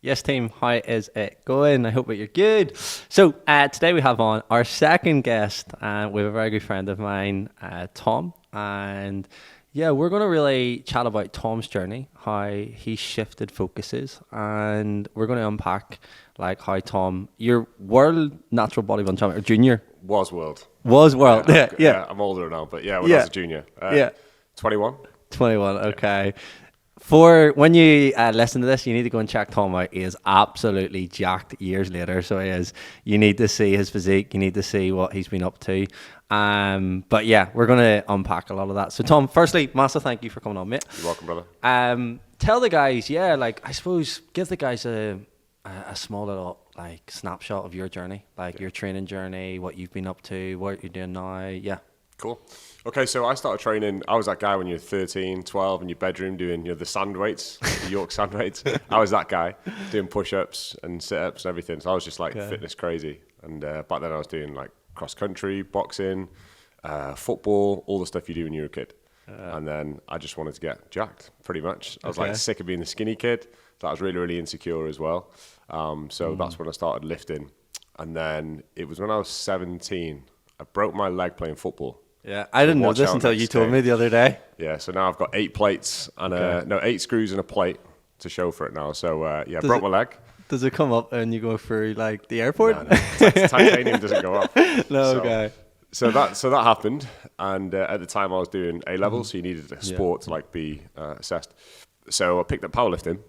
Yes, team, how is it going? I hope that you're good. So, today we have on our second guest with a very good friend of mine, Tom. And yeah, we're going to really chat about Tom's journey, how he shifted focuses, and we're going to unpack like how Tom, your world natural bodybuilding champion, or junior, Was world. was world. Yeah, yeah, I'm older now, but yeah, when I yeah, was a junior. yeah. 21? 21, okay. For when you listen to this, you need to go and check Tom out. He is absolutely jacked years later. So he is. You need to see his physique. You need to see what he's been up to. But yeah, we're going to unpack a lot of that. So Tom, firstly, massive thank you for coming on, mate. You're welcome, brother. Tell the guys, yeah, like I suppose give the guys a small little like snapshot of your journey, like your training journey, what you've been up to, what you're doing now. Yeah. Cool. Okay, so I started training. I was that guy when you were 13, 12 in your bedroom doing the sand weights, the York sand weights. I was that guy doing push-ups and sit-ups and everything. So I was just like fitness crazy. And back then I was doing like cross-country, boxing, football, all the stuff you do when you're a kid. And then I just wanted to get jacked, pretty much. I was like sick of being the skinny kid. So I was really, really insecure as well. So that's when I started lifting. And then it was when I was 17, I broke my leg playing football. Yeah, I didn't know this until you told me the other day. Yeah, so now I've got 8 plates and 8 screws and a plate to show for it now. So I broke my leg. Does it come up and you go through like the airport? No. Titanium doesn't go off. Okay. So that happened, and at the time I was doing A level, so you needed a sport to like be assessed. So I picked up powerlifting,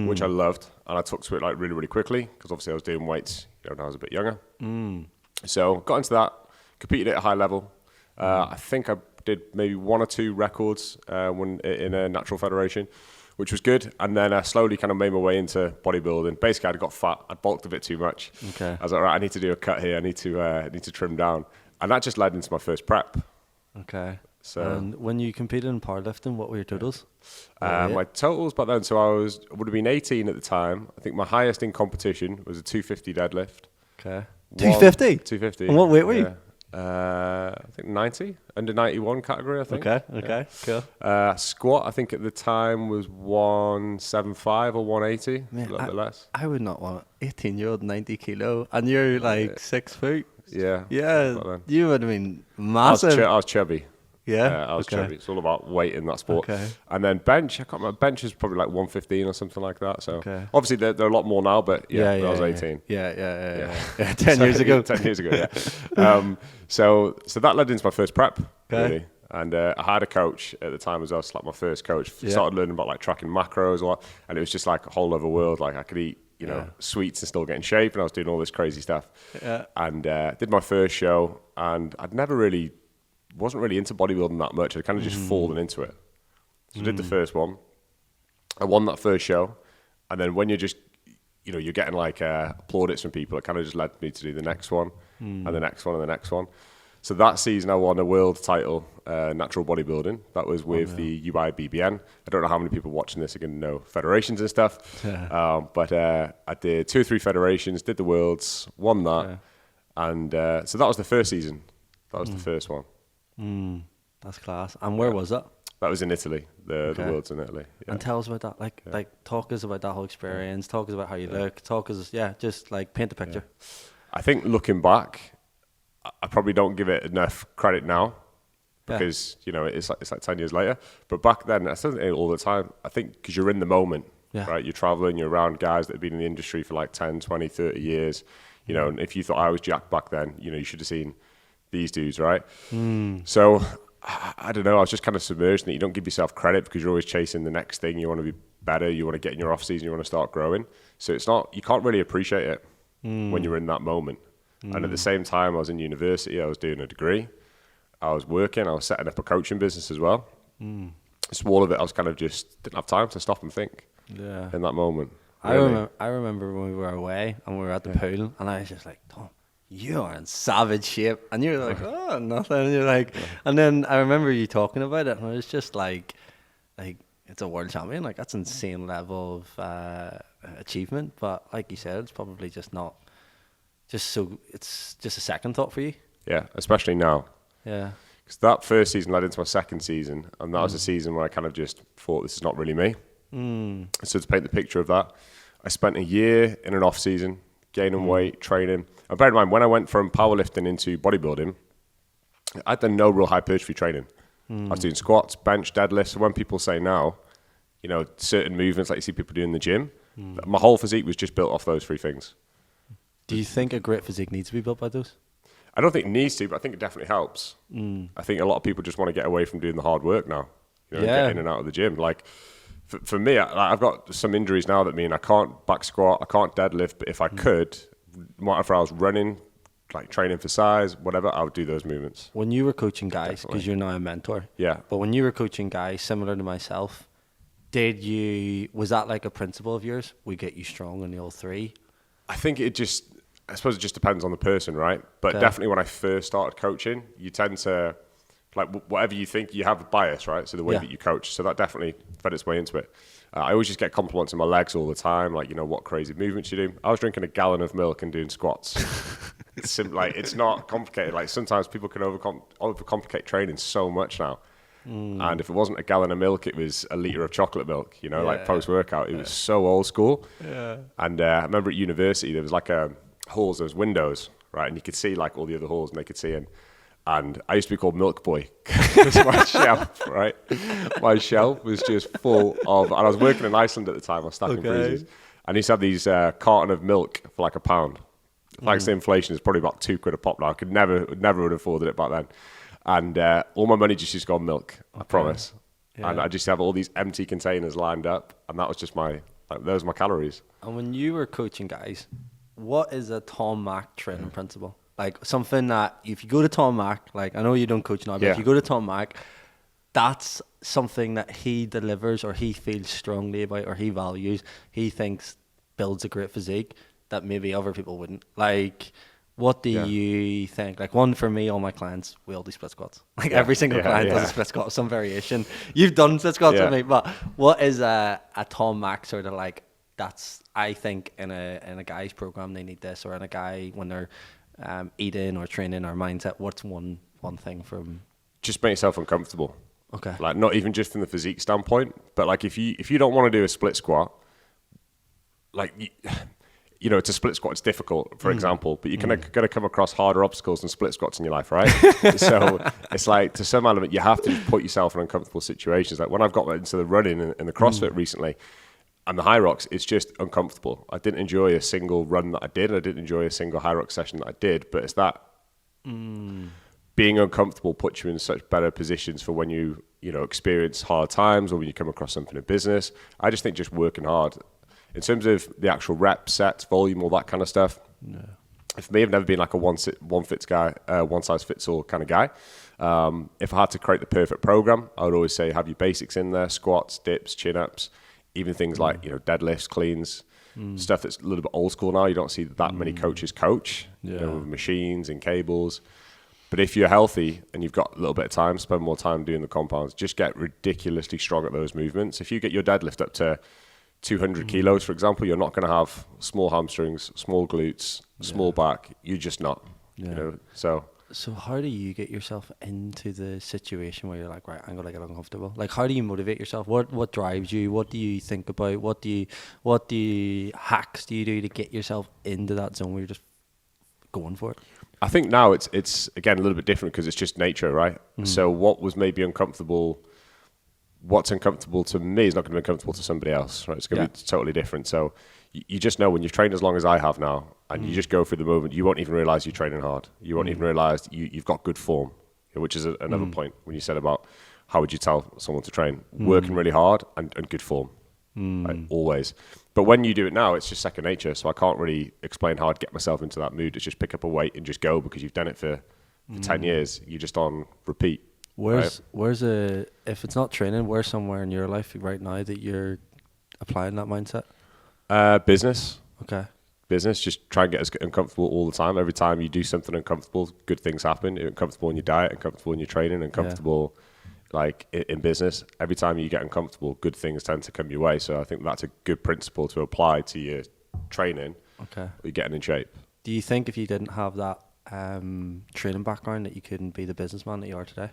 which I loved, and I took to it like really, really quickly because obviously I was doing weights when I was a bit younger. So got into that, competed at a high level. I think I did maybe 1 or 2 records when in a natural federation, which was good. And then I slowly kind of made my way into bodybuilding. Basically, I got fat. I bulked a bit too much. Okay. I was like, right, I need to do a cut here. I need to trim down. And that just led into my first prep. Okay. So, and when you competed in powerlifting, what were your totals? My totals back then, so I would have been 18 at the time. I think my highest in competition was a 250 deadlift. Okay. 250? 250. And what weight were you? I think 90, under 91 category, I think. Okay, cool. Squat, I think at the time was 175 or 180, a little bit less. I would not want 18-year-old 90 kilo, and you're like 6 foot. Yeah. Yeah, you would have been massive. I was chubby. Yeah, I was chubby. It's all about weight in that sport. Okay. And then bench, I can't remember. Bench is probably like 115 or something like that. So obviously they're a lot more now, but I was 18. Yeah. 10 years ago. 10 years ago, yeah. So that led into my first prep, really. And I had a coach at the time as well. So like my first coach started learning about like tracking macros, and it was just like a whole other world. Like I could eat, sweets and still get in shape, and I was doing all this crazy stuff. Yeah. And did my first show, and wasn't really into bodybuilding that much. I'd kind of just fallen into it. So I did the first one. I won that first show. And then when you're just, you're getting like plaudits from people, it kind of just led me to do the next one and the next one and the next one. So that season I won a world title, natural bodybuilding. That was with the UIBBN. I don't know how many people watching this are going to know federations and stuff. But I did 2 or 3 federations, did the worlds, won that. Yeah. And so that was the first season. That was the first one. That's class. And where was that? That was in Italy. The world's in Italy. Yeah. And tell us about that. Like talk us about that whole experience. Talk us about how you look. Talk us, just like paint the picture. I think looking back, I probably don't give it enough credit now because it's like 10 years later. But back then, I still think it all the time. I think because you're in the moment, right? You're traveling, you're around guys that have been in the industry for like 10, 20, 30 years. And if you thought I was jacked back then, you should have seen these dudes, right? So I don't know, I was just kind of submerged in it. You don't give yourself credit because you're always chasing the next thing. You want to be better, you want to get in your off season, you want to start growing. So you can't really appreciate it when you're in that moment. And at the same time, I was in university, I was doing a degree, I was working, I was setting up a coaching business as well. So all of it, I was kind of just didn't have time to stop and think in that moment. Really. I remember when we were away and we were at the pool, and I was just like, Tom, you are in savage shape. And you're like, oh, nothing. And you're like, and then I remember you talking about it, and it was just like it's a world champion. Like, that's insane level of achievement. But like you said, it's probably just not, it's just a second thought for you. Yeah, especially now. Yeah. Because that first season led into my second season, and that was a season where I kind of just thought, this is not really me. So to paint the picture of that, I spent a year in an off season gaining weight, training. And bear in mind, when I went from powerlifting into bodybuilding, I'd done no real hypertrophy training. I was doing squats, bench, deadlifts. So when people say now, you know, certain movements like you see people do in the gym, my whole physique was just built off those three things. Do you think a great physique needs to be built by those? I don't think it needs to, but I think it definitely helps. I think a lot of people just want to get away from doing the hard work now, you know, and get in and out of the gym. Like for me, I've got some injuries now that mean I can't back squat, I can't deadlift, but if I could, if I was running, like training for size, whatever, I would do those movements. When you were coaching guys, because you're now a mentor, but when you were coaching guys, similar to myself, was that like a principle of yours? We get you strong in the all three? I think I suppose it just depends on the person, right? But definitely when I first started coaching, you tend to, like whatever you think, you have a bias, right? So the way that you coach. So that definitely fed its way into it. I always just get compliments on my legs all the time, like, you know, what crazy movements you do. I was drinking a gallon of milk and doing squats. It's not complicated. Like sometimes people can overcomplicate training so much now. And if it wasn't a gallon of milk, it was a litre of chocolate milk, you know, like post-workout. It was so old school. And I remember at university, there was like halls, there was windows, right? And you could see like all the other halls and they could see in. And I used to be called Milk Boy because my shelf, right? My shelf was just full of, and I was working in Iceland at the time, I was stacking freezers. And I used to have these carton of milk for like £1. Thanks to inflation, it's probably about £2 a pop now. I could never would have afforded it back then. And all my money just used to go on milk, I promise. And I just have all these empty containers lined up. And that was just those were my calories. And when you were coaching guys, what is a Tom Mack training principle? Like something that if you go to Tom Mack, like I know you don't coach now, but if you go to Tom Mack, that's something that he delivers or he feels strongly about or he values, he thinks builds a great physique that maybe other people wouldn't. Like, what do you think? Like, one, for me, all my clients, we all do split squats. Like every single client does a split squat of some variation. You've done split squats with me, but what is a Tom Mack sort of like, that's, I think in a guy's program, they need this, or in a guy when they're eating or training or mindset, what's one thing from? Just make yourself uncomfortable. Okay. Like not even just from the physique standpoint, but like if you don't want to do a split squat, like you know, it's a split squat, it's difficult, for example, but you're going to come across harder obstacles than split squats in your life, right? So it's like, to some element, you have to just put yourself in uncomfortable situations. Like when I've got into the running and the CrossFit recently, and the high rocks, it's just uncomfortable. I didn't enjoy a single run that I did. I didn't enjoy a single high rock session that I did. But it's that being uncomfortable puts you in such better positions for when you experience hard times or when you come across something in business. I just think just working hard. In terms of the actual reps, sets, volume, all that kind of stuff, for me, I've never been like a one size fits all kind of guy. If I had to create the perfect program, I would always say have your basics in there: squats, dips, chin ups. Even things like, you know, deadlifts, cleans, stuff that's a little bit old school now. You don't see that many coaches coach, you know, with machines and cables. But if you're healthy and you've got a little bit of time, spend more time doing the compounds, just get ridiculously strong at those movements. If you get your deadlift up to 200 kilos, for example, you're not going to have small hamstrings, small glutes, small back. You're just not, you know, So how do you get yourself into the situation where you're like, right, I'm going to get uncomfortable? Like, how do you motivate yourself? What drives you? What do you think about? What hacks do you do to get yourself into that zone where you're just going for it? I think now it's again, a little bit different because it's just nature, right? So what was maybe uncomfortable, what's uncomfortable to me is not going to be uncomfortable to somebody else, right? It's going to be totally different. So you just know when you've trained as long as I have now, and you just go through the moment, you won't even realize you're training hard. You won't even realize you've got good form, which is another point when you said about how would you tell someone to train? Working really hard and good form, like always. But when you do it now, it's just second nature. So I can't really explain how I'd get myself into that mood. It's just pick up a weight and just go because you've done it for 10 years. You're just on repeat. Where's if it's not training, where's somewhere in your life right now that you're applying that mindset? Business. Okay. Business, just try and get as uncomfortable all the time. Every time you do something uncomfortable, good things happen. You're uncomfortable in your diet, uncomfortable in your training, uncomfortable like in business. Every time you get uncomfortable, good things tend to come your way. So I think that's a good principle to apply to your training. Okay. You're getting in shape. Do you think if you didn't have that training background that you couldn't be the businessman that you are today?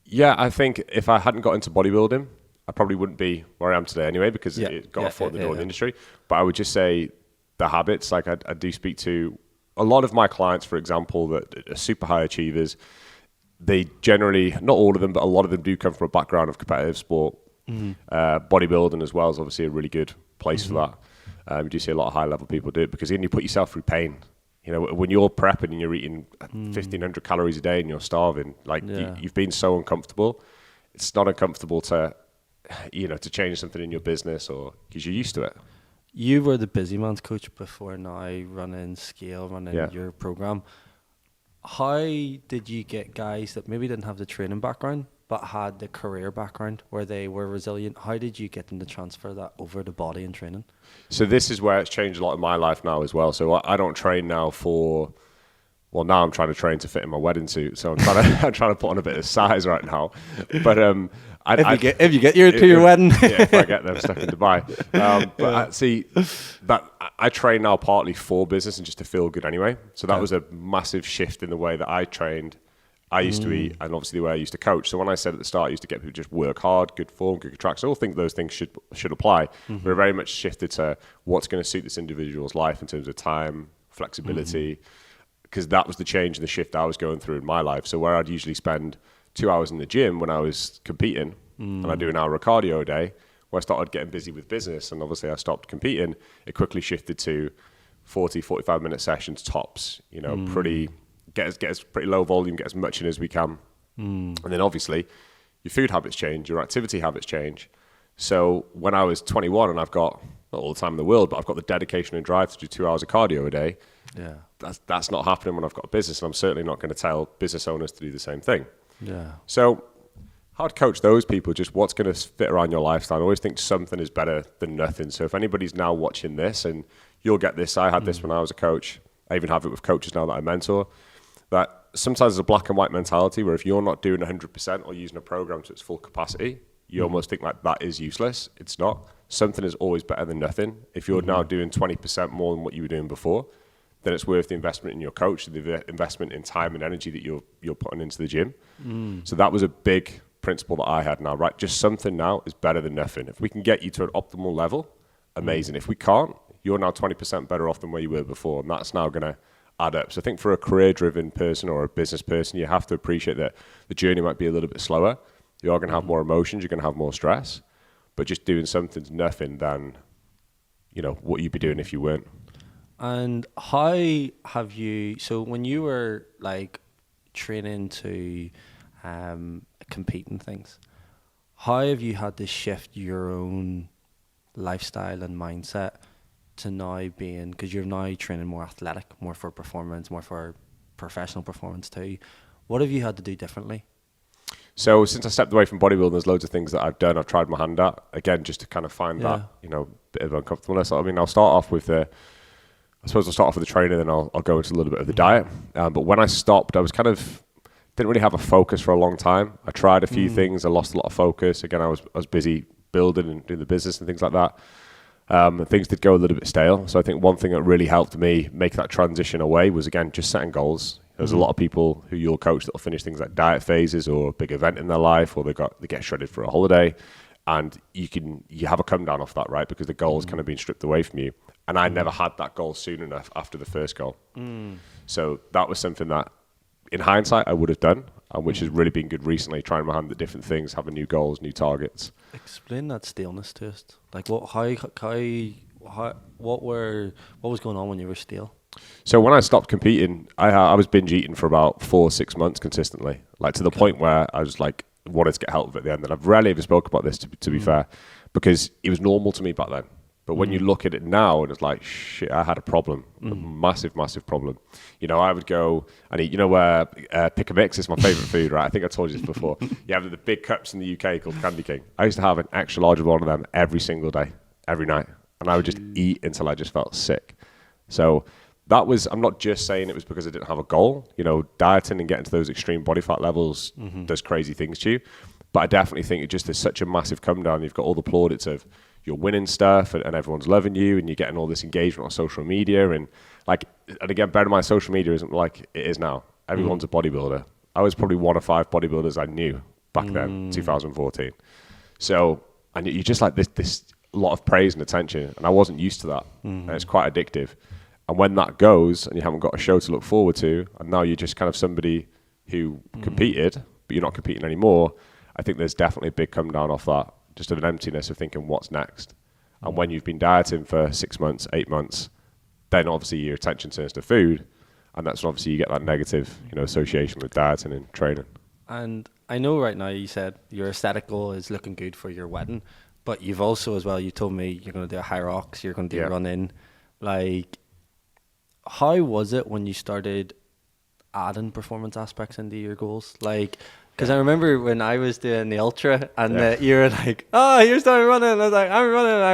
Yeah, I think if I hadn't got into bodybuilding, I probably wouldn't be where I am today anyway, because it got a foot in the door in the industry. But I would just say the habits, like I do speak to a lot of my clients, for example, that are super high achievers. They generally, not all of them, but a lot of them do come from a background of competitive sport. Bodybuilding as well is obviously a really good place for that. You do see a lot of high level people do it, because then you put yourself through pain. You know, when you're prepping and you're eating 1,500 calories a day and you're starving, like you've been so uncomfortable. It's not uncomfortable to, to change something in your business, or because you're used to it. You were the busy man's coach before now, running Scale, running your program. How did you get guys that maybe didn't have the training background but had the career background where they were resilient? How did you get them to transfer that over to body and training? So this is where it's changed a lot in my life now as well. So I don't train now now I'm trying to train to fit in my wedding suit. So I'm trying to put on a bit of size right now. But if you get your wedding, if I get them stuck in Dubai. I train now partly for business and just to feel good anyway. So that was a massive shift in the way that I trained. I used to eat, and obviously the way I used to coach. So when I said at the start, I used to get people to just work hard, good form, good tracks. I all think those things should apply. We're very much shifted to what's going to suit this individual's life in terms of time, flexibility, because that was the change and the shift I was going through in my life. So where I'd usually spend 2 hours in the gym when I was competing, and I do an hour of cardio a day, where I started getting busy with business, and obviously I stopped competing, it quickly shifted to 40, 45-minute sessions tops, get as pretty low volume, get as much in as we can. And then obviously your food habits change, your activity habits change. So when I was 21 and I've got, not all the time in the world, but I've got the dedication and drive to do 2 hours of cardio a day, that's not happening when I've got a business, and I'm certainly not going to tell business owners to do the same thing. So how to coach those people, just what's going to fit around your lifestyle. I always think something is better than nothing. So if anybody's now watching this, and you'll get this, I had this when I was a coach, I even have it with coaches now that I mentor, that sometimes there's a black and white mentality where if you're not doing 100% or using a program to its full capacity, you almost think like that is useless. It's not. Something is always better than nothing. If you're now doing 20% more than what you were doing before, then it's worth the investment in your coach, the investment in time and energy that you're putting into the gym. So that was a big principle that I had now, right? Just something now is better than nothing. If we can get you to an optimal level, amazing. If we can't, you're now 20% better off than where you were before, and that's now going to add up. So I think for a career-driven person or a business person, you have to appreciate that the journey might be a little bit slower. You are going to have more emotions, you're going to have more stress, but just doing something's nothing than, what you'd be doing if you weren't. And how have you, so when you were like training to compete in things, how have you had to shift your own lifestyle and mindset to now being, because you're now training more athletic, more for performance, more for professional performance too. What have you had to do differently? So since I stepped away from bodybuilding, there's loads of things that I've done, I've tried my hand at, again, just to kind of find that, bit of uncomfortableness. I mean, I'll start off with the training, then I'll go into a little bit of the diet. But when I stopped, I was didn't really have a focus for a long time. I tried a few things, I lost a lot of focus. Again, I was busy building and doing the business and things like that. Things did go a little bit stale. So I think one thing that really helped me make that transition away was, again, just setting goals. There's a lot of people who you'll coach that will finish things like diet phases or a big event in their life, or they get shredded for a holiday, and you have a come down off that, right? Because the goal is kind of being stripped away from you. And I never had that goal soon enough after the first goal. So that was something that, in hindsight, I would have done, and which has really been good recently, trying my hand at different things, having new goals, new targets. Explain that staleness to us. Like what was going on when you were stale? So when I stopped competing, I was binge eating for about 4-6 months consistently, like to the point where I was like, wanted to get help at the end. And I've rarely ever spoke about this, to be fair, because it was normal to me back then. But when you look at it now, and it's like, shit, I had a problem, a massive, massive problem. I would go and eat, pick a mix is my favorite food, right? I think I told you this before. You have the big cups in the UK called Candy King. I used to have an extra large one of them every single day, every night. And I would just eat until I just felt sick. So that was, I'm not just saying it was because I didn't have a goal. Dieting and getting to those extreme body fat levels does crazy things to you. But I definitely think it just is such a massive come down. You've got all the plaudits of you're winning stuff and everyone's loving you and you're getting all this engagement on social media. And again, bear in mind, social media isn't like it is now. Everyone's a bodybuilder. I was probably one of 5 bodybuilders I knew back then, 2014. So and you just like this lot of praise and attention, and I wasn't used to that, and it's quite addictive. And when that goes, and you haven't got a show to look forward to, and now you're just kind of somebody who competed, but you're not competing anymore, I think there's definitely a big come down off that, just an emptiness of thinking what's next. And when you've been dieting for 6 months, 8 months, then obviously your attention turns to food, and that's when obviously you get that negative, association with dieting and training. And I know right now you said your aesthetic goal is looking good for your wedding, but you've also as well, you told me you're going to do a high rocks, you're going to do a run in. Like, how was it when you started adding performance aspects into your goals? Like, because I remember when I was doing the ultra and you were like, oh, you're starting running. And I was like, I'm running. And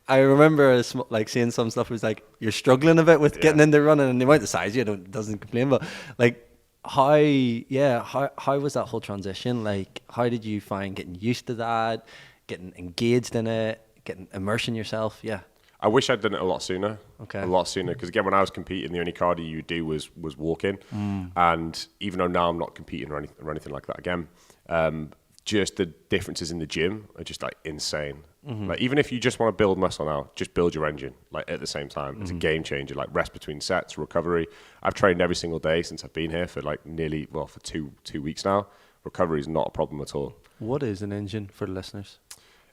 I remember like seeing some stuff was like, you're struggling a bit with getting into running, and the amount of size you doesn't complain, but like, how was that whole transition? Like, how did you find getting used to that, getting engaged in it, getting immersing yourself? Yeah. I wish I'd done it a lot sooner. Okay. A lot sooner. Because again, when I was competing, the only cardio you do was walking. And even though now I'm not competing or anything like that again, just the differences in the gym are just like insane. Like, even if you just want to build muscle now, just build your engine like at the same time. It's a game changer. Like, rest between sets, recovery. I've trained every single day since I've been here for like for two weeks now. Recovery is not a problem at all. What is an engine for the listeners?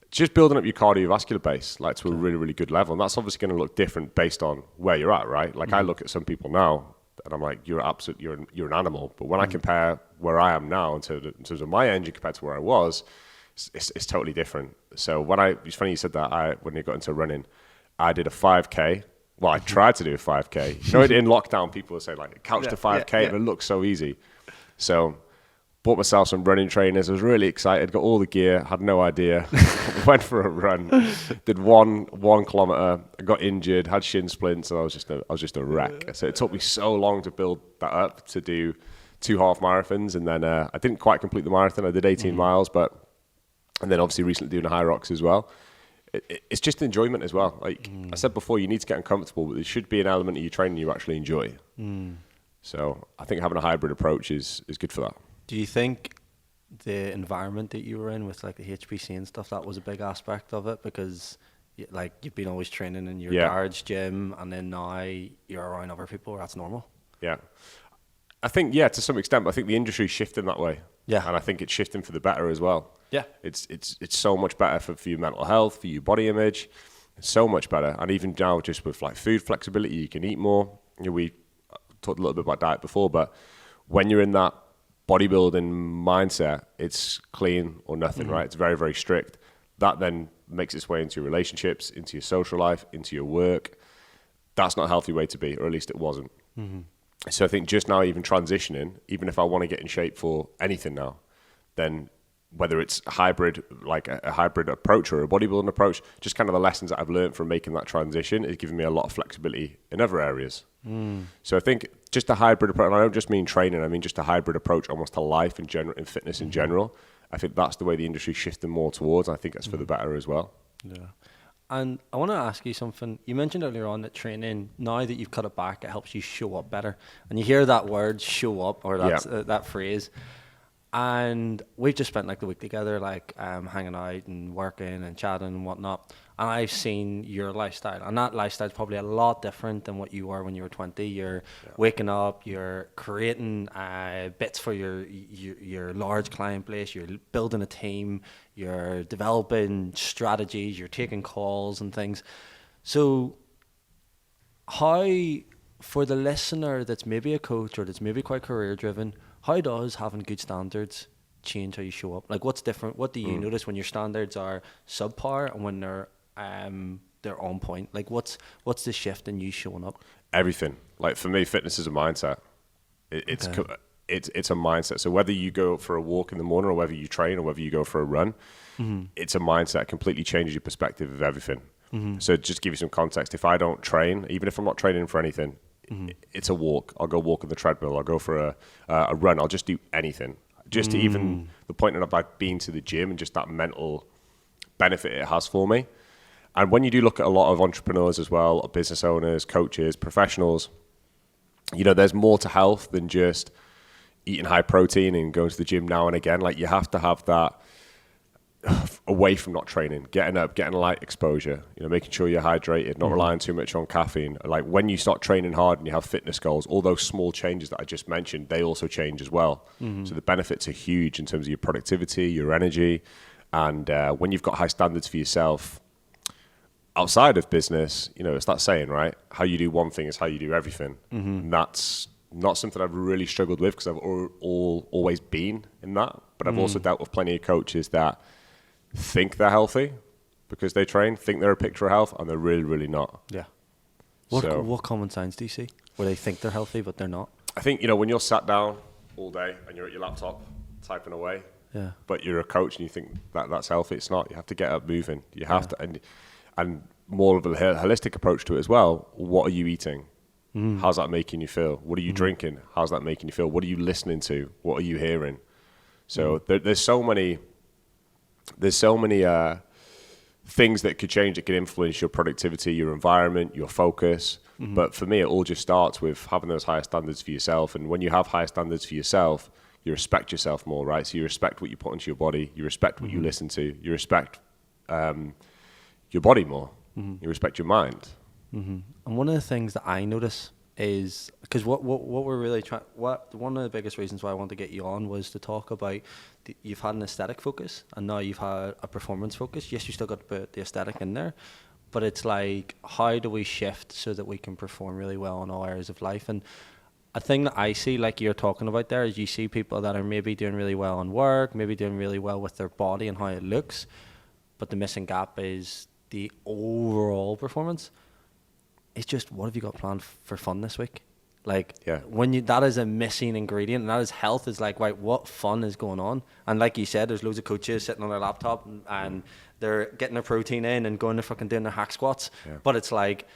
Just building up your cardiovascular base, like, to a really, really good level. And that's obviously going to look different based on where you're at, right? Like, I look at some people now and I'm like, you're an animal. But when I compare where I am now in terms of my engine compared to where I was, it's totally different. So it's funny you said that. When you got into running, I did a 5K. Well, I tried to do a 5K. In lockdown, people would say like, couch to 5K, and it looks so easy. So bought myself some running trainers. I was really excited, got all the gear, had no idea. Went for a run, did one kilometer, got injured, had shin splints, and I was just a wreck. So it took me so long to build that up to do 2 half marathons, and then I didn't quite complete the marathon. I did 18 miles, and then obviously recently doing a high rocks as well. It's just enjoyment as well. Like I said before, you need to get uncomfortable, but there should be an element of your training you actually enjoy. So I think having a hybrid approach is good for that. Do you think the environment that you were in with like the HPC and stuff, that was a big aspect of it? Because like you've been always training in your garage gym, and then now you're around other people where that's normal. Yeah. I think, to some extent, but I think the industry's shifting that way. Yeah. And I think it's shifting for the better as well. Yeah. It's so much better for your mental health, for your body image. It's so much better. And even now, just with like food flexibility, you can eat more. We talked a little bit about diet before, but when you're in that bodybuilding mindset, it's clean or nothing, right? It's very, very strict. That then makes its way into your relationships, into your social life, into your work. That's not a healthy way to be, or at least it wasn't. So I think just now, even transitioning, even if I want to get in shape for anything now, then whether it's a hybrid, like a hybrid approach or a bodybuilding approach, just kind of the lessons that I've learned from making that transition is giving me a lot of flexibility in other areas. So I think just a hybrid approach, and I don't just mean training, I mean just a hybrid approach almost to life in general, in fitness in general. I think that's the way the industry's shifting more towards, and I think that's for the better as well. Yeah. And I want to ask you something. You mentioned earlier on that training, now that you've cut it back, it helps you show up better. And you hear that word, show up, or that phrase. And we've just spent like the week together, like hanging out and working and chatting and whatnot. And I've seen your lifestyle, and that lifestyle is probably a lot different than what you were when you were 20. You're waking up, you're creating bits for your large client base, you're building a team, you're developing strategies, you're taking calls and things. So how, for the listener that's maybe a coach or that's maybe quite career driven, how does having good standards change how you show up? Like, what's different? What do you notice when your standards are subpar and when they're on point? Like, what's the shift in you showing up? Everything. Like, for me, fitness is a mindset. It's a mindset. So whether you go for a walk in the morning or whether you train or whether you go for a run, it's a mindset. It completely changes your perspective of everything. So just to give you some context, if I don't train, even if I'm not training for anything, it's a walk. I'll go walk on the treadmill. I'll go for a run. I'll just do anything. Just to even the point about being to the gym and just that mental benefit it has for me. And when you do look at a lot of entrepreneurs as well, business owners, coaches, professionals, there's more to health than just eating high protein and going to the gym now and again. Like, you have to have that away from not training, getting up, getting light exposure, making sure you're hydrated, not relying too much on caffeine. Like when you start training hard and you have fitness goals, all those small changes that I just mentioned, they also change as well. So the benefits are huge in terms of your productivity, your energy. And when you've got high standards for yourself outside of business, it's that saying, right? How you do one thing is how you do everything. And that's not something I've really struggled with because I've always been in that. But I've also dealt with plenty of coaches that think they're healthy because they train, think they're a picture of health, and they're really, really not. Yeah. What common signs do you see where they think they're healthy but they're not? I think, when you're sat down all day and you're at your laptop typing away, but you're a coach and you think that's healthy, it's not. You have to get up moving. You have to, and more of a holistic approach to it as well. What are you eating? How's that making you feel? What are you drinking? How's that making you feel? What are you listening to? What are you hearing? So there's so many things that could change, that could influence your productivity, your environment, your focus. But for me, it all just starts with having those higher standards for yourself. And when you have higher standards for yourself, you respect yourself more, right? So you respect what you put into your body. You respect what you listen to. You respect your body more. You respect your mind. And one of the things that I notice is, because what we're really trying, one of the biggest reasons why I want to get you on was to talk about you've had an aesthetic focus and now you've had a performance focus. Yes, you still got the aesthetic in there, but it's like, how do we shift so that we can perform really well in all areas of life? And a thing that I see, like you're talking about there, is you see people that are maybe doing really well in work, maybe doing really well with their body and how it looks, but the missing gap is the overall performance. It's just, what have you got planned for fun this week? Like, when that is a missing ingredient, and that is health, is like, right, what fun is going on? And like you said, there's loads of coaches sitting on their laptop and they're getting their protein in and going to fucking doing their hack squats. But it's like,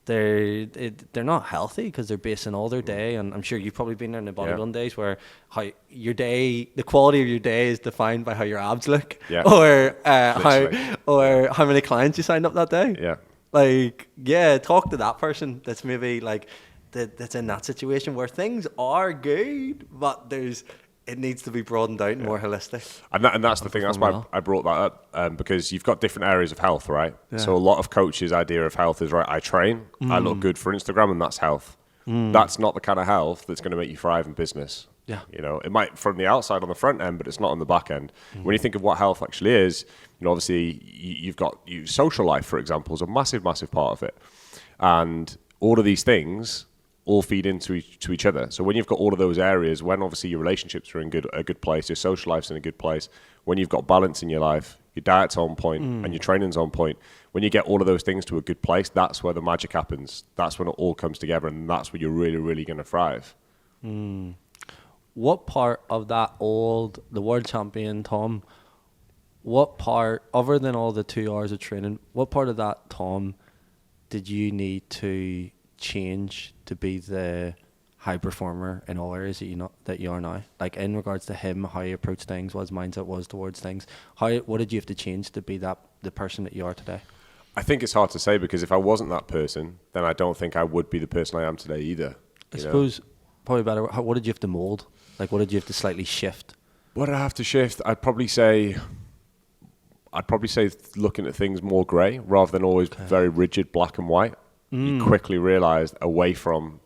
they're not healthy because they're basing all their day, and I'm sure you've probably been there in the bodybuilding days, where how your day, the quality of your day is defined by how your abs look, or how many clients you signed up that day. Like, talk to that person that's maybe like that's in that situation where things are good, but it needs to be broadened out and more holistic. And that's the thing. That's why I brought that up, because you've got different areas of health, right? So a lot of coaches' idea of health is, right, I train, I look good for Instagram, and that's health. That's not the kind of health that's going to make you thrive in business. It might from the outside on the front end, but it's not on the back end. When you think of what health actually is, obviously you've got social life, for example, is a massive, massive part of it. And all of these things all feed into each other. So when you've got all of those areas, when obviously your relationships are in a good place, your social life's in a good place, when you've got balance in your life, your diet's on point and your training's on point, when you get all of those things to a good place, that's where the magic happens. That's when it all comes together, and that's where you're really, really going to thrive. What part of that the world champion, Tom, what part, other than all the 2 hours of training, what part of that, Tom, did you need to change to be the high performer in all areas that you are now? Like, in regards to him, how he approached things, what his mindset was towards things, what did you have to change to be the person that you are today? I think it's hard to say, because if I wasn't that person, then I don't think I would be the person I am today either. I suppose probably better. What did you have to mold? Like, what did you have to slightly shift? What did I have to shift? I'd probably say looking at things more grey rather than always very rigid black and white. You quickly realised away from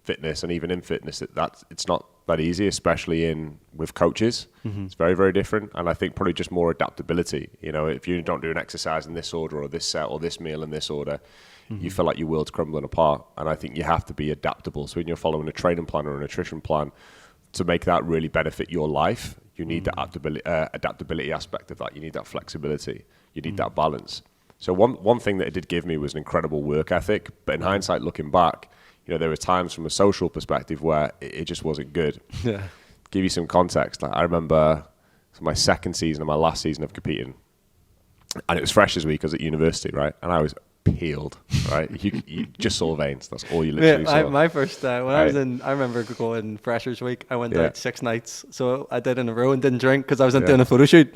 fitness, and even in fitness, that it's not that easy, especially with coaches. It's very, very different. And I think probably just more adaptability. If you don't do an exercise in this order, or this set, or this meal in this order, you feel like your world's crumbling apart. And I think you have to be adaptable. So when you're following a training plan or a nutrition plan, to make that really benefit your life, you need the adaptability aspect of that. You need that flexibility. You need that balance. So one thing that it did give me was an incredible work ethic. But in hindsight, looking back, there were times from a social perspective where it just wasn't good. Give you some context. Like, I remember my second season and my last season of competing, and it was Freshers Week. I was at university, right? And I was peeled, right? You just saw veins. That's all you literally saw. My first when I was I remember going Freshers Week. I went out 6 nights, so I did in a row and didn't drink because I was doing a photo shoot.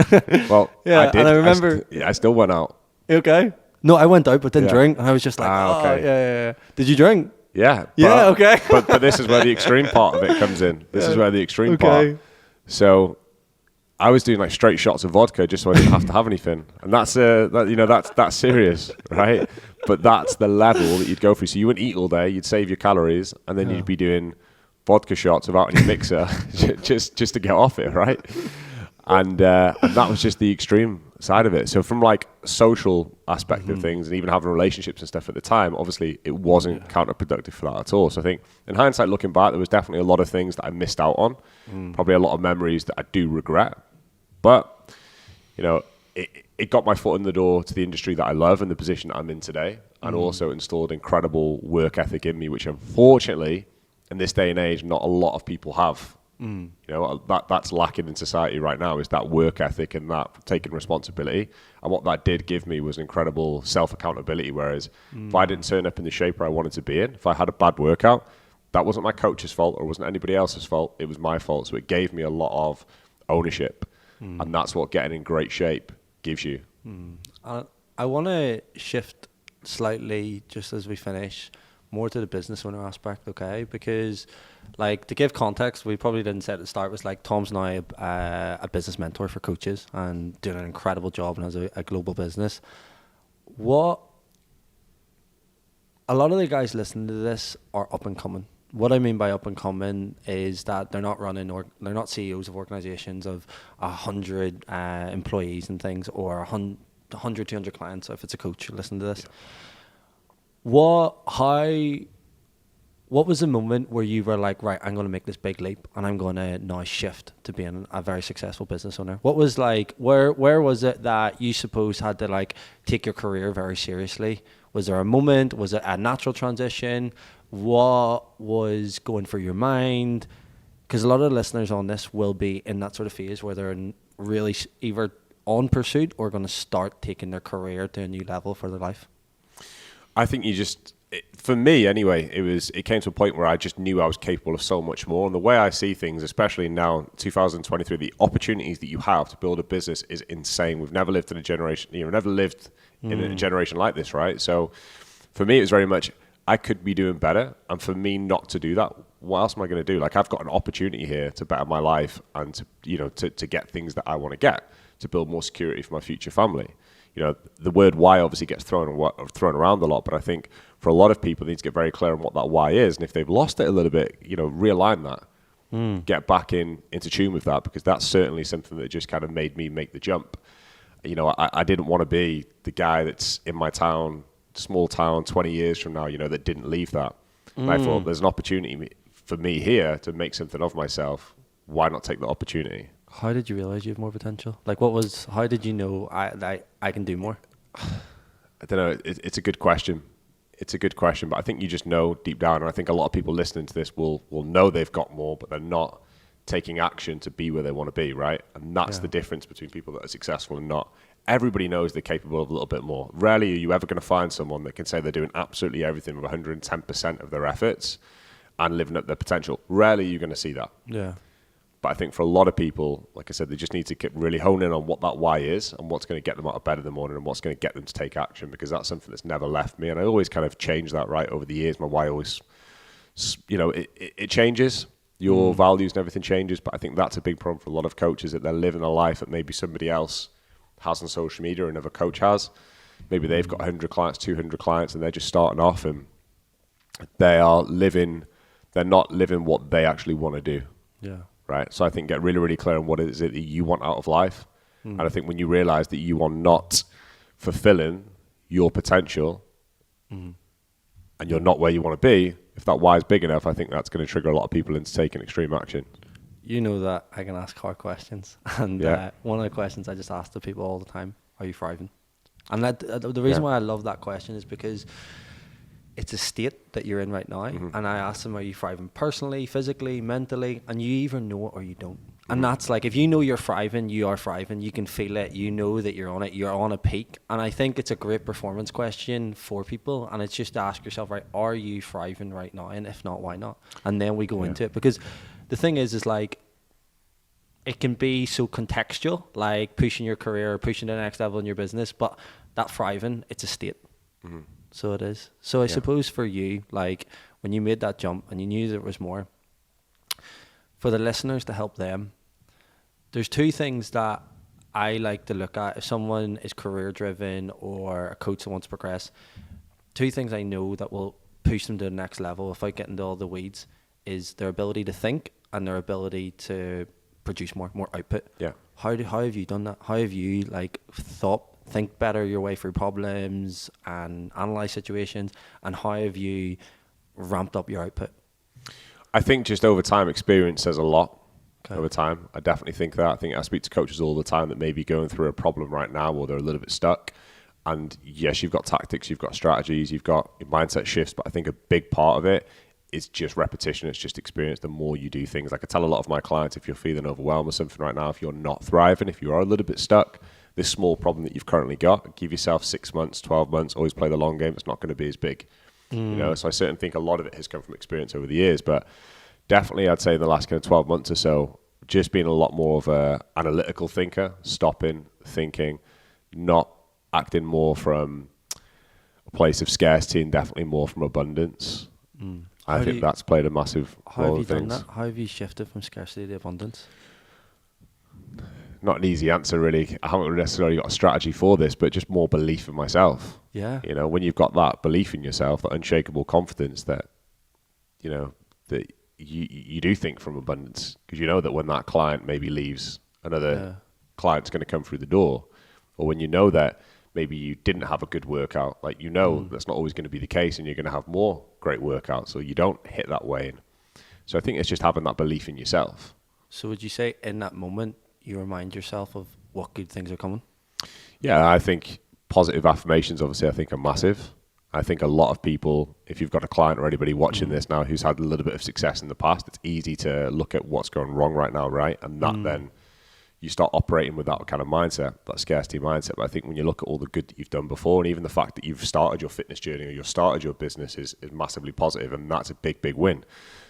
Well, I did. And I remember I still went out. Okay. No, I went out but didn't drink, and I was just like, yeah. Did you drink? Yeah. Okay. but this is where the extreme part of it comes in. This is where the extreme part. So I was doing like straight shots of vodka just so I didn't have to have anything, and that's serious, right? But that's the level that you'd go through. So you wouldn't eat all day, you'd save your calories, and then you'd be doing vodka shots without any mixer, just to get off it, right? And that was just the extreme side of it. So from like social aspect of things, and even having relationships and stuff at the time, obviously it wasn't counterproductive for that at all. So I think in hindsight, looking back, there was definitely a lot of things that I missed out on, probably a lot of memories that I do regret. But it got my foot in the door to the industry that I love and the position that I'm in today, and also installed incredible work ethic in me, which unfortunately in this day and age, not a lot of people have. That's lacking in society right now, is that work ethic and that taking responsibility. And what that did give me was incredible self-accountability. Whereas if I didn't turn up in the shape where I wanted to be in, if I had a bad workout, that wasn't my coach's fault or wasn't anybody else's fault. It was my fault. So it gave me a lot of ownership. And that's what getting in great shape gives you. I want to shift slightly just as we finish more to the business owner aspect, okay? Because, like, to give context, we probably didn't say at the start, was like Tom's now a business mentor for coaches and doing an incredible job and has a global business. A lot of the guys listening to this are up and coming. What I mean by up and coming is that they're not they're not CEOs of organizations of 100 employees and things, or 100, 200 clients. If it's a coach listening to this, what was the moment where you were like, right, I'm going to make this big leap and I'm going to now shift to being a very successful business owner? What was like, where was it that you suppose had to like take your career very seriously? Was there a moment? Was it a natural transition? What was going through your mind? Because a lot of the listeners on this will be in that sort of phase where they're really either on pursuit or going to start taking their career to a new level for their life. I think for me anyway, it came to a point where I just knew I was capable of so much more. And the way I see things, especially now, 2023, the opportunities that you have to build a business is insane. We've never lived in a generation, never lived in a generation like this, right? So for me, it was very much, I could be doing better. And for me not to do that, what else am I going to do? Like, I've got an opportunity here to better my life and to get things that I want to get, to build more security for my future family. The word why obviously gets thrown around a lot, but I think for a lot of people, they need to get very clear on what that why is. And if they've lost it a little bit, realign that, get back into tune with that, because that's certainly something that just kind of made me make the jump. I didn't want to be the guy that's in my town, small town, 20 years from now, that didn't leave that. I thought there's an opportunity for me here to make something of myself. Why not take the opportunity? How did you realize you have more potential? Like, how did you know I can do more? I don't know. It's a good question. It's a good question, but I think you just know deep down, and I think a lot of people listening to this will know they've got more, but they're not taking action to be where they want to be, right? And that's the difference between people that are successful and not. Everybody knows they're capable of a little bit more. Rarely are you ever going to find someone that can say they're doing absolutely everything with 110% of their efforts and living up their potential. Rarely are you going to see that. Yeah. But I think for a lot of people, like I said, they just need to really hone in on what that why is and what's going to get them out of bed in the morning and what's going to get them to take action, because that's something that's never left me. And I always kind of change that, right, over the years. My why always, it changes. Your values and everything changes. But I think that's a big problem for a lot of coaches, that they're living a life that maybe somebody else has on social media or another coach has. Maybe they've got 100 clients, 200 clients, and they're just starting off and they're not living what they actually want to do. Yeah. Right. So I think get really, really clear on what is it that you want out of life. And I think when you realize that you are not fulfilling your potential and you're not where you want to be, if that why is big enough, I think that's going to trigger a lot of people into taking extreme action. You know that I can ask hard questions. And one of the questions I just ask the people all the time, are you thriving? And the reason why I love that question is because it's a state that you're in right now. And I ask them, are you thriving personally, physically, mentally? And you either know it or you don't. And that's like, if you know you're thriving, you are thriving. You can feel it. You know that you're on it. You're on a peak. And I think it's a great performance question for people. And it's just to ask yourself, right, are you thriving right now? And if not, why not? And then we go into it. Because the thing is like, it can be so contextual, like pushing your career or pushing to the next level in your business. But that thriving, it's a state. So it is. So I suppose for you, like when you made that jump and you knew there was more, for the listeners to help them, There's two things that I like to look at if someone is career driven or a coach that wants to progress. Two things I know that will push them to the next level without getting into all the weeds is their ability to think and their ability to produce more output. Yeah. How have you done that? How have you like think better your way through problems and analyze situations, and how have you ramped up your output? I think just over time, experience says a lot. Okay. Over time, I definitely think that. I think I speak to coaches all the time that may be going through a problem right now, or they're a little bit stuck. And yes, you've got tactics, you've got strategies, you've got your mindset shifts, but I think a big part of it is just repetition. It's just experience. The more you do things, like I tell a lot of my clients, if you're feeling overwhelmed with something right now, if you're not thriving, if you are a little bit stuck, this small problem that you've currently got, give yourself 6 months, 12 months, always play the long game. It's not going to be as big. You know, so I certainly think a lot of it has come from experience over the years, but definitely I'd say in the last kind of 12 months or so, just being a lot more of a analytical thinker, stopping, thinking, not acting more from a place of scarcity and definitely more from abundance. I think that's played a massive role in things. How have you done that? How have you shifted from scarcity to abundance? Not an easy answer, really. I haven't necessarily got a strategy for this, but just more belief in myself. Yeah. You know, when you've got that belief in yourself, that unshakable confidence that, you know, that you do think from abundance, because you know that when that client maybe leaves, another client's going to come through the door. Or when you know that maybe you didn't have a good workout, like, you know, that's not always going to be the case, and you're going to have more great workouts, so you don't hit that weight. So I think it's just having that belief in yourself. So would you say in that moment, you remind yourself of what good things are coming? Yeah, I think positive affirmations, obviously, I think are massive. I think a lot of people, if you've got a client or anybody watching this now who's had a little bit of success in the past, it's easy to look at what's going wrong right now, right? And that then you start operating with that kind of mindset, that scarcity mindset. But I think when you look at all the good that you've done before, and even the fact that you've started your fitness journey or you've started your business is massively positive, and that's a big, big win.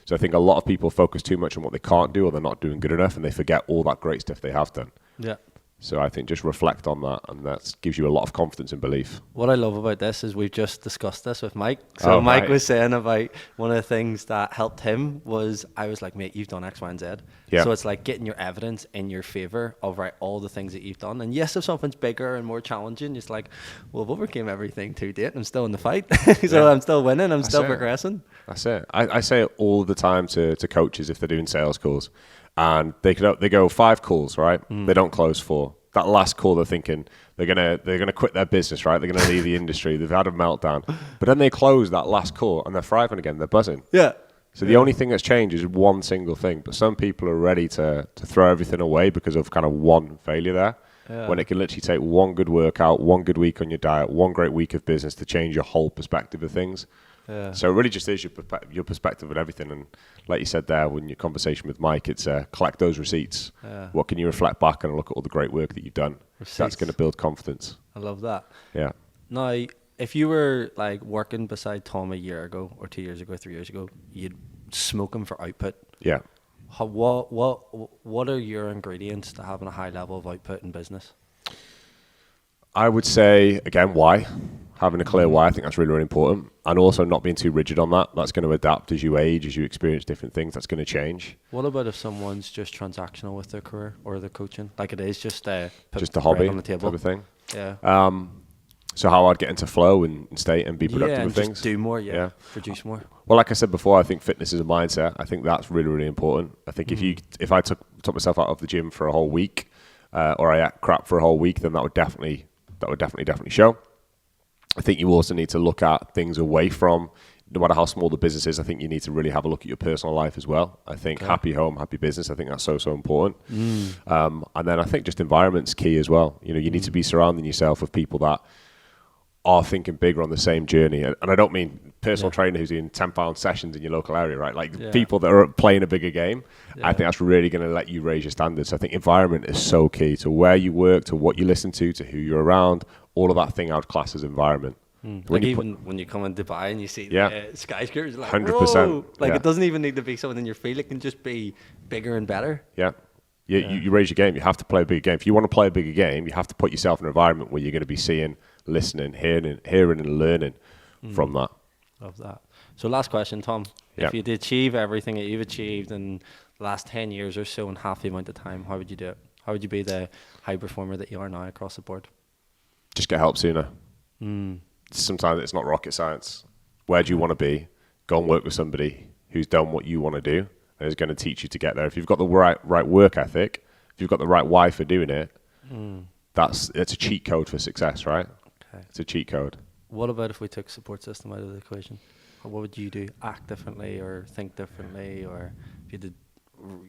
So I think a lot of people focus too much on what they can't do or they're not doing good enough, and they forget all that great stuff they have done. Yeah. So I think just reflect on that, and that gives you a lot of confidence and belief. What I love about this is we've just discussed this with Mike. So Mike was saying about one of the things that helped him was, I was like, mate, you've done X, Y, and Z. Yeah. So it's like getting your evidence in your favor of all the things that you've done. And yes, if something's bigger and more challenging, it's like, well, I've overcame everything to date. I'm still in the fight. So I'm still winning. I'm still progressing. That's it. I say it all the time to coaches if they're doing sales calls. And they go 5 calls, right? They don't close 4. That last call, they're thinking they're gonna quit their business, right? They're gonna leave the industry. They've had a meltdown, but then they close that last call and they're thriving again. They're buzzing. Yeah. So the only thing that's changed is one single thing. But some people are ready to throw everything away because of kind of one failure there. Yeah. When it can literally take one good workout, one good week on your diet, one great week of business to change your whole perspective of things. Yeah. So it really just is your perspective on everything. And like you said there, when your conversation with Mike, it's collect those receipts. Yeah. What can you reflect back and look at all the great work that you've done? Receipts. That's going to build confidence. I love that. Yeah. Now, if you were like working beside Tom a year ago or 2 years ago, 3 years ago, you'd smoke him for output. Yeah. What are your ingredients to having a high level of output in business? I would say, again, why? Having a clear why, I think that's really, really important. And also not being too rigid on that. That's going to adapt as you age, as you experience different things. That's going to change. What about if someone's just transactional with their career or their coaching? Like it is just a hobby on the table type of thing? Yeah. So how I'd get into flow and state and be productive with things? Just do more, produce more. Well, like I said before, I think fitness is a mindset. I think that's really, really important. I think if I took myself out of the gym for a whole week, or I ate crap for a whole week, then that would definitely show. I think you also need to look at things away from, no matter how small the business is, I think you need to really have a look at your personal life as well. I think happy home, happy business, I think that's so important. And then I think just environment's key as well. You know, you need to be surrounding yourself with people that are thinking bigger on the same journey. And I don't mean personal trainer who's doing 10-pound sessions in your local area, right? Like people that are playing a bigger game. I think that's really going to let you raise your standards. So I think environment is so key to where you work, to what you listen to who you're around. All of that thing I would class as environment. Like when you come in Dubai and you see the skyscrapers, like 100%. Like it doesn't even need to be something in your field. It can just be bigger and better. Yeah. You raise your game. You have to play a bigger game. If you want to play a bigger game, you have to put yourself in an environment where you're going to be seeing, listening, hearing and learning from that. Love that. So last question, Tom. If you'd achieve everything that you've achieved in the last 10 years or so in half the amount of time, how would you do it? How would you be the high performer that you are now across the board? Just get help sooner. Sometimes it's not rocket science. Where do you want to be? Go and work with somebody who's done what you want to do and is going to teach you to get there. If you've got the right work ethic, if you've got the right why for doing it, it's a cheat code for success, right? Okay. It's a cheat code. What about if we took support system out of the equation? What would you do? Act differently or think differently? Or if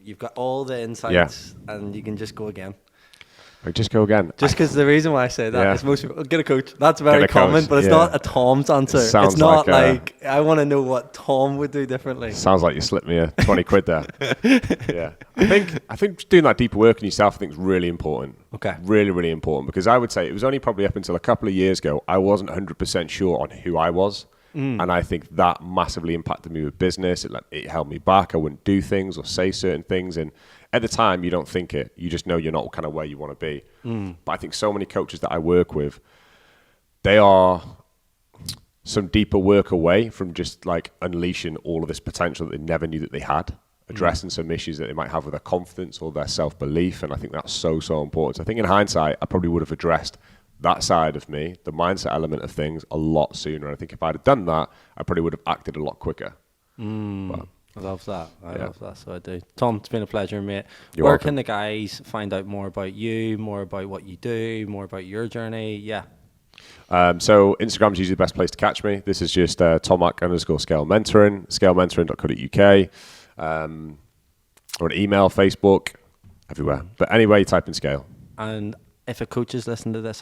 you've got all the insights and you can just go again. Or just go again. Just because the reason why I say that is most people get a coach. That's very common, but it's not a Tom's answer. It's not like I want to know what Tom would do differently. Sounds like you slipped me a 20 quid there. Yeah. I think doing that deeper work on yourself I think is really important. Okay. Really, really important, because I would say it was only probably up until a couple of years ago I wasn't 100% sure on who I was. And I think that massively impacted me with business. It held me back. I wouldn't do things or say certain things. And at the time, you don't think it. You just know you're not kind of where you want to be. But I think so many coaches that I work with, they are some deeper work away from just like unleashing all of this potential that they never knew that they had, addressing some issues that they might have with their confidence or their self-belief. And I think that's so, so important. So I think in hindsight, I probably would have addressed that side of me, the mindset element of things, a lot sooner. I think if I'd have done that, I probably would have acted a lot quicker. But, I love that. I love that. So I do. Tom, it's been a pleasure, mate. You're Where welcome. can the guys find out more about you, more about what you do, more about your journey? Yeah. So Instagram's usually the best place to catch me. This is just Tomac_scale mentoring, scalementoring.co.uk, or an email, Facebook, everywhere. But anyway, you type in scale. And if a coach is listening to this,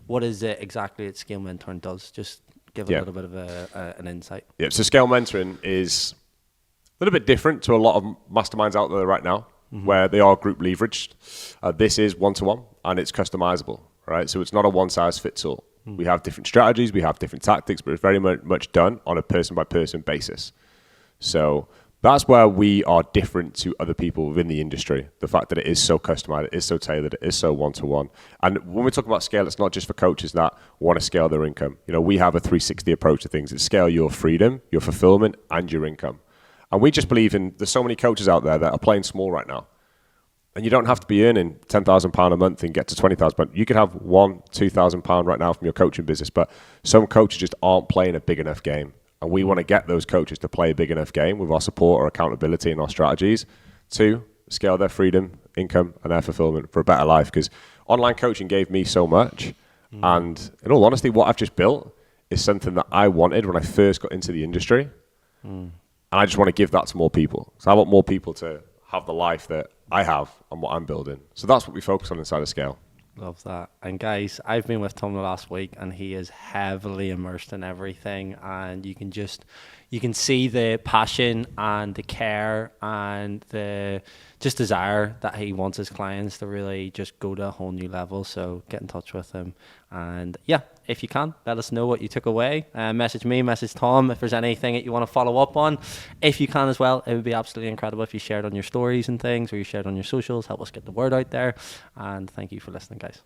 what is it exactly that Scale Mentoring does? Just give a little bit of an insight. Yeah, so Scale Mentoring is a little bit different to a lot of masterminds out there right now, where they are group leveraged. This is one-to-one, and it's customizable, right? So it's not a one-size-fits-all. We have different strategies, we have different tactics, but it's very much done on a person-by-person basis. So that's where we are different to other people within the industry. The fact that it is so customized, it is so tailored, it is so one-to-one. And when we talk about scale, it's not just for coaches that want to scale their income. You know, we have a 360 approach to things. It's scale your freedom, your fulfillment, and your income. And we just believe there's so many coaches out there that are playing small right now. And you don't have to be earning £10,000 a month and get to £20,000. You could have £1,000-2,000 right now from your coaching business, but some coaches just aren't playing a big enough game. And we want to get those coaches to play a big enough game with our support, our accountability, and our strategies to scale their freedom, income, and their fulfillment for a better life. Because online coaching gave me so much. And in all honesty, what I've just built is something that I wanted when I first got into the industry. And I just want to give that to more people. So I want more people to have the life that I have and what I'm building. So that's what we focus on inside of Scale. Love that. And guys, I've been with Tom the last week and he is heavily immersed in everything, and you can see the passion and the care and the just desire that he wants his clients to really just go to a whole new level. So get in touch with him, and if you can, let us know what you took away. Message me, message Tom if there's anything that you want to follow up on. If you can as well, it would be absolutely incredible if you shared on your stories and things, or you shared on your socials. Help us get the word out there. And thank you for listening, guys.